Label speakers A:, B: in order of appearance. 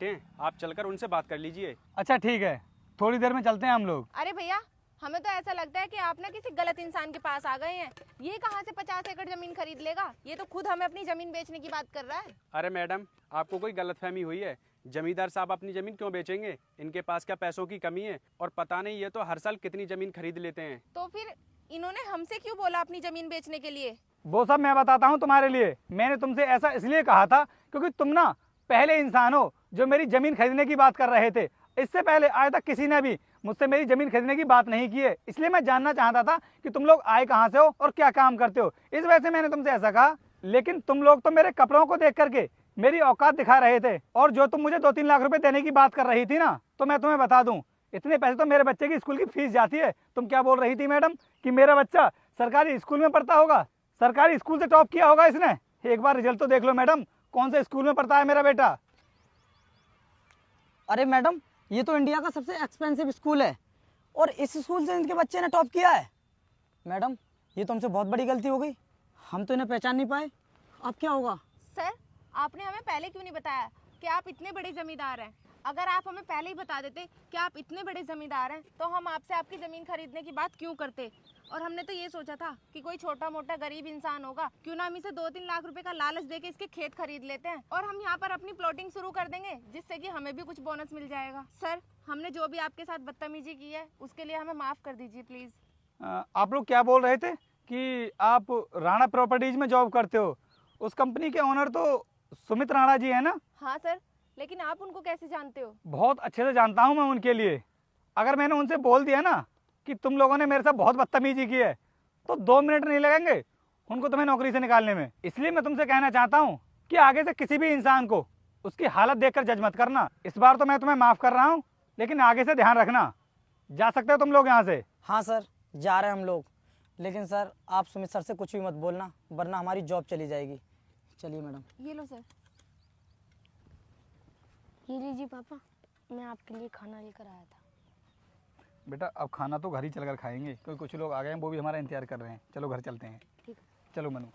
A: हैं, आप चलकर उनसे बात कर लीजिए।
B: अच्छा ठीक है, थोड़ी देर में चलते हैं हम लोग।
C: अरे भैया, हमें तो ऐसा लगता है कि आप ना किसी गलत इंसान के पास आ गए हैं। ये कहाँ से 50 एकड़ जमीन खरीद लेगा? ये तो खुद हमें अपनी जमीन बेचने की बात कर रहा है।
A: अरे मैडम, आपको कोई गलतफहमी हुई है। जमींदार साहब अपनी जमीन क्यों बेचेंगे? इनके पास क्या पैसों की कमी है? और पता नहीं ये तो हर साल कितनी जमीन खरीद लेते हैं।
C: तो फिर इन्होंने हमसे क्यों बोला अपनी जमीन बेचने के लिए?
B: वो सब मैं बताता हूँ तुम्हारे लिए। मैंने तुमसे ऐसा इसलिए कहा था क्योंकि तुम ना पहले इंसान हो जो मेरी जमीन खरीदने की बात कर रहे थे। इससे पहले आज तक किसी ने भी मुझसे मेरी जमीन खरीदने की बात नहीं की है। इसलिए मैं जानना चाहता था कि तुम लोग आए कहाँ से हो और क्या काम करते हो। इस वजह से मैंने तुमसे ऐसा कहा। लेकिन तुम लोग तो मेरे कपड़ों को देख करके मेरी औकात दिखा रहे थे। और जो तुम मुझे 2-3 लाख रुपए देने की बात कर रही थी ना, तो मैं तुम्हें बता दूं, इतने पैसे तो मेरे बच्चे की स्कूल की फीस जाती है। तुम क्या बोल रही थी मैडम कि मेरा बच्चा सरकारी स्कूल में पढ़ता होगा? सरकारी स्कूल से टॉप किया होगा इसने। एक बार रिजल्ट तो देख लो मैडम, कौन से स्कूल में पढ़ता है मेरा बेटा।
D: अरे मैडम, ये तो इंडिया का सबसे एक्सपेंसिव स्कूल है और इस स्कूल से इनके बच्चे ने टॉप किया है। मैडम, ये तो हमसे बहुत बड़ी गलती हो गई। हम तो इन्हें पहचान नहीं पाए। अब क्या होगा?
C: सर, आपने हमें पहले क्यों नहीं बताया कि आप इतने बड़े जमींदार हैं? अगर आप हमें पहले ही बता देते कि आप इतने बड़े जमींदार हैं तो हम आपसे आपकी ज़मीन खरीदने की बात क्यों करते? और हमने तो ये सोचा था कि कोई छोटा मोटा गरीब इंसान होगा, क्यों ना हम इसे 2-3 लाख रुपए का लालच देके इसके खेत खरीद लेते हैं और हम यहाँ पर अपनी प्लॉटिंग शुरू कर देंगे, जिससे कि हमें भी कुछ बोनस मिल जाएगा। सर, हमने जो भी आपके साथ बदतमीजी की है उसके लिए हमें माफ़ कर दीजिए प्लीज़।
B: आप लोग क्या बोल रहे थे कि आप राणा प्रॉपर्टीज में जॉब करते हो? उस कंपनी के ओनर तो सुमित राणा जी है ना?
C: हाँ सर, लेकिन आप उनको कैसे जानते हो?
B: बहुत अच्छे से जानता हूँ मैं उनके लिए। अगर मैंने उनसे बोल दिया ना कि तुम लोगों ने मेरे साथ बहुत बदतमीजी की है, तो 2 मिनट नहीं लगेंगे उनको तुम्हें नौकरी से निकालने में। इसलिए मैं तुमसे कहना चाहता हूँ कि आगे से किसी भी इंसान को उसकी हालत देखकर जज मत करना। इस बार तो मैं तुम्हें माफ़ कर रहा हूँ, लेकिन आगे से ध्यान रखना। जा सकते हो तुम लोग यहाँ से।
D: हाँ सर, जा रहे हैं हम लोग। लेकिन सर, आप सुमित सर से कुछ भी मत बोलना, वरना हमारी जॉब चली जाएगी। चलिए मैडम।
C: ये लो सर।
E: ये लीजिए पापा, मैं आपके लिए खाना लेकर आया था।
B: बेटा, अब खाना तो घर ही चलकर खाएंगे, क्योंकि कुछ लोग आ गए हैं, वो भी हमारा इंतजार कर रहे हैं। चलो घर चलते हैं।
E: ठीक।
B: चलो मनु।